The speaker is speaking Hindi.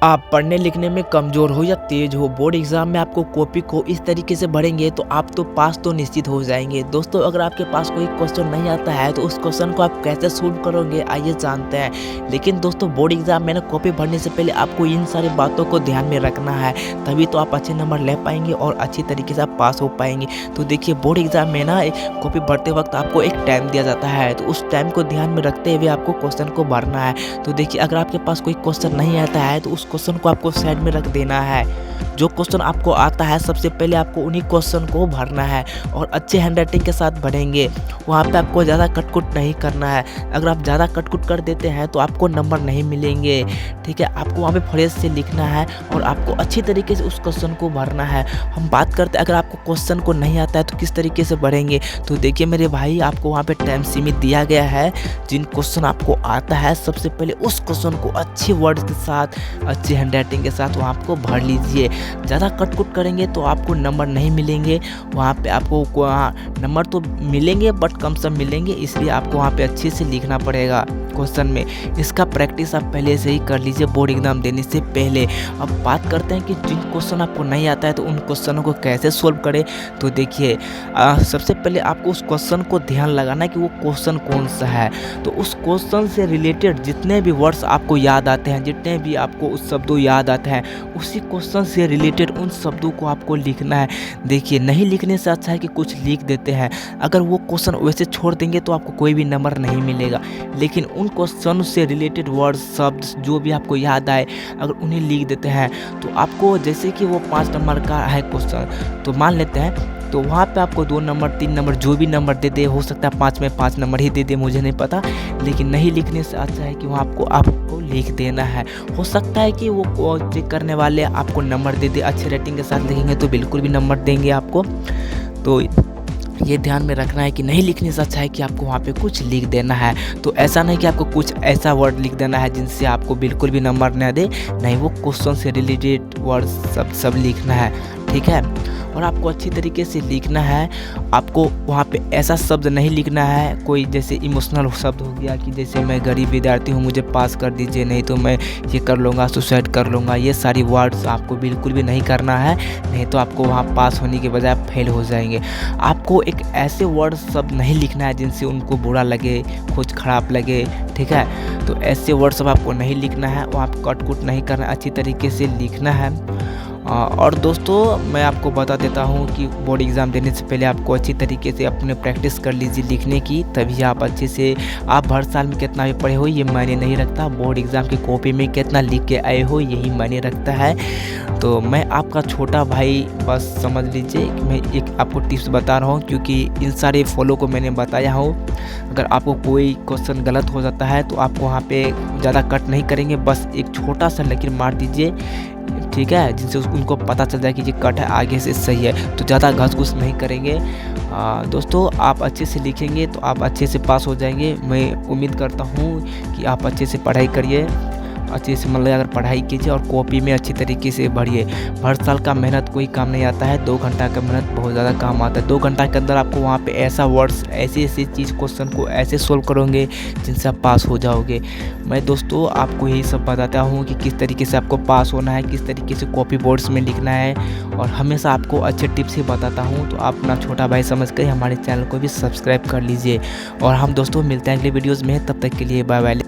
आप पढ़ने लिखने में कमज़ोर हो या तेज़ हो, बोर्ड एग्ज़ाम में आपको कॉपी को इस तरीके से भरेंगे तो आप तो पास तो निश्चित हो जाएंगे। दोस्तों, अगर आपके पास कोई क्वेश्चन नहीं आता है तो उस क्वेश्चन को आप कैसे सोल्व करोगे, आइए जानते हैं। लेकिन दोस्तों, बोर्ड एग्ज़ाम में ना कॉपी भरने से पहले आपको इन सारी बातों को ध्यान में रखना है, तभी तो आप अच्छे नंबर ले पाएंगे और अच्छी तरीके से आप पास हो पाएंगे। तो देखिए, बोर्ड एग्ज़ाम में ना कॉपी भरते वक्त आपको एक टाइम दिया जाता है, तो उस टाइम को ध्यान में रखते हुए आपको क्वेश्चन को भरना है। तो देखिए, अगर आपके पास कोई क्वेश्चन नहीं आता है तो उस क्वेश्चन को आपको साइड में रख देना है। जो क्वेश्चन आपको आता है सबसे पहले आपको उन्हीं क्वेश्चन को भरना है और अच्छे हैंडराइटिंग के साथ भरेंगे। वहाँ पे आपको ज़्यादा कटकुट नहीं करना है। अगर आप ज़्यादा कटकुट कर देते हैं तो आपको नंबर नहीं मिलेंगे। ठीक है, आपको वहाँ पे फ्रेश से लिखना है और आपको अच्छी तरीके से उस क्वेश्चन को भरना है। हम बात करते हैं, अगर आपको क्वेश्चन को नहीं आता है तो किस तरीके से भरेंगे। तो देखिए मेरे भाई, आपको वहाँ पे टाइम सीमित दिया गया है। जिन क्वेश्चन आपको आता है सबसे पहले उस क्वेश्चन को अच्छे वर्ड्स के साथ, अच्छी हैंडराइटिंग के साथ वहाँ आपको भर लीजिए। ज़्यादा कटकुट करेंगे तो आपको नंबर नहीं मिलेंगे। वहाँ पे आपको नंबर तो मिलेंगे बट कम सब मिलेंगे, इसलिए आपको वहाँ पे अच्छे से लिखना पड़ेगा क्वेश्चन में। इसका प्रैक्टिस आप पहले से ही कर लीजिए बोर्ड एग्जाम देने से पहले। अब बात करते हैं कि जिन क्वेश्चन आपको नहीं आता है तो उन क्वेश्चनों को कैसे सोल्व करें। तो देखिए, सबसे पहले आपको उस क्वेश्चन को ध्यान लगाना है कि वो क्वेश्चन कौन सा है। तो उस क्वेश्चन से रिलेटेड जितने भी वर्ड्स आपको याद आते हैं, जितने भी आपको उस शब्दों याद आते हैं, उसी क्वेश्चन से रिलेटेड उन शब्दों को आपको लिखना है। देखिए, नहीं लिखने से अच्छा है कि कुछ लिख देते हैं। अगर वो क्वेश्चन वैसे छोड़ देंगे तो आपको कोई भी नंबर नहीं मिलेगा। लेकिन उन क्वेश्चन से रिलेटेड वर्ड, शब्द जो भी आपको याद आए, अगर उन्हें लिख देते हैं तो आपको, जैसे कि वो 5 नंबर का है क्वेश्चन, तो मान लेते हैं, तो वहाँ पे आपको 2 नंबर 3 नंबर जो भी नंबर दे दे, हो सकता है 5 में 5 नंबर ही दे दे, मुझे नहीं पता। लेकिन नहीं लिखने से अच्छा है कि वहाँ आपको लिख देना है। हो सकता है कि वो चेक करने वाले आपको नंबर दे दे, अच्छे रेटिंग के साथ लिखेंगे तो बिल्कुल भी नंबर देंगे आपको। तो ये ध्यान में रखना है कि नहीं लिखने से अच्छा है कि आपको वहाँ पे कुछ लिख देना है। तो ऐसा नहीं कि आपको कुछ ऐसा वर्ड लिख देना है जिनसे आपको बिल्कुल भी नंबर न दे, नहीं, वो क्वेश्चन से रिलेटेड वर्ड सब लिखना है। ठीक है, और आपको अच्छी तरीके से लिखना है। आपको वहाँ पे ऐसा शब्द नहीं लिखना है कोई जैसे इमोशनल शब्द हो गया कि जैसे मैं गरीब विद्यार्थी हूँ, मुझे पास कर दीजिए, नहीं तो मैं ये कर लूँगा, सुसाइड कर लूँगा। ये सारी वर्ड्स आपको बिल्कुल भी नहीं करना है, नहीं तो आपको वहाँ पास होने के बजाय फेल हो जाएंगे। आपको एक ऐसे वर्ड शब्द नहीं लिखना है जिनसे उनको बुरा लगे, कुछ ख़राब लगे। ठीक है, तो ऐसे वर्ड सब आपको नहीं लिखना है, वहाँ पर कटकुट नहीं करना, अच्छी तरीके से लिखना है। और दोस्तों, मैं आपको बता देता हूँ कि बोर्ड एग्ज़ाम देने से पहले आपको अच्छी तरीके से अपने प्रैक्टिस कर लीजिए लिखने की, तभी आप अच्छे से, आप हर साल में कितना भी पढ़े हो ये मायने नहीं रखता, बोर्ड एग्ज़ाम की कॉपी में कितना लिख के आए हो यही मायने रखता है। तो मैं आपका छोटा भाई, बस समझ लीजिए कि मैं एक आपको टिप्स बता रहा हूँ, क्योंकि इन सारे फॉलो को मैंने बताया हूँ। अगर आपको कोई क्वेश्चन गलत हो जाता है तो आपको वहाँ पे ज़्यादा कट नहीं करेंगे, बस एक छोटा सा लेकिन मार दीजिए। ठीक है, जिनसे उनको पता चल जाए कि ये कट है, आगे से सही है, तो ज़्यादा घस घुस नहीं करेंगे। दोस्तों, आप अच्छे से लिखेंगे तो आप अच्छे से पास हो जाएंगे। मैं उम्मीद करता हूँ कि आप अच्छे से पढ़ाई करिए, अच्छे से मतलब अगर पढ़ाई कीजिए और कॉपी में अच्छी तरीके से भरिए। हर साल का मेहनत कोई काम नहीं आता है, 2 घंटा का मेहनत बहुत ज़्यादा काम आता है। 2 घंटा के अंदर आपको वहाँ पे ऐसा वर्ड्स, ऐसी चीज़, क्वेश्चन को ऐसे सोल्व करोगे जिनसे आप पास हो जाओगे। मैं दोस्तों आपको यही सब बताता हूँ कि किस तरीके से आपको पास होना है, किस तरीके से कॉपी बोर्ड्स में लिखना है, और हमेशा आपको अच्छे टिप्स ही बताता हूँ। तो आप अपना छोटा भाई समझ कर हमारे चैनल को भी सब्सक्राइब कर लीजिए। और हम दोस्तों मिलते हैं अगले वीडियोज़ में, तब तक के लिए बाय बाय।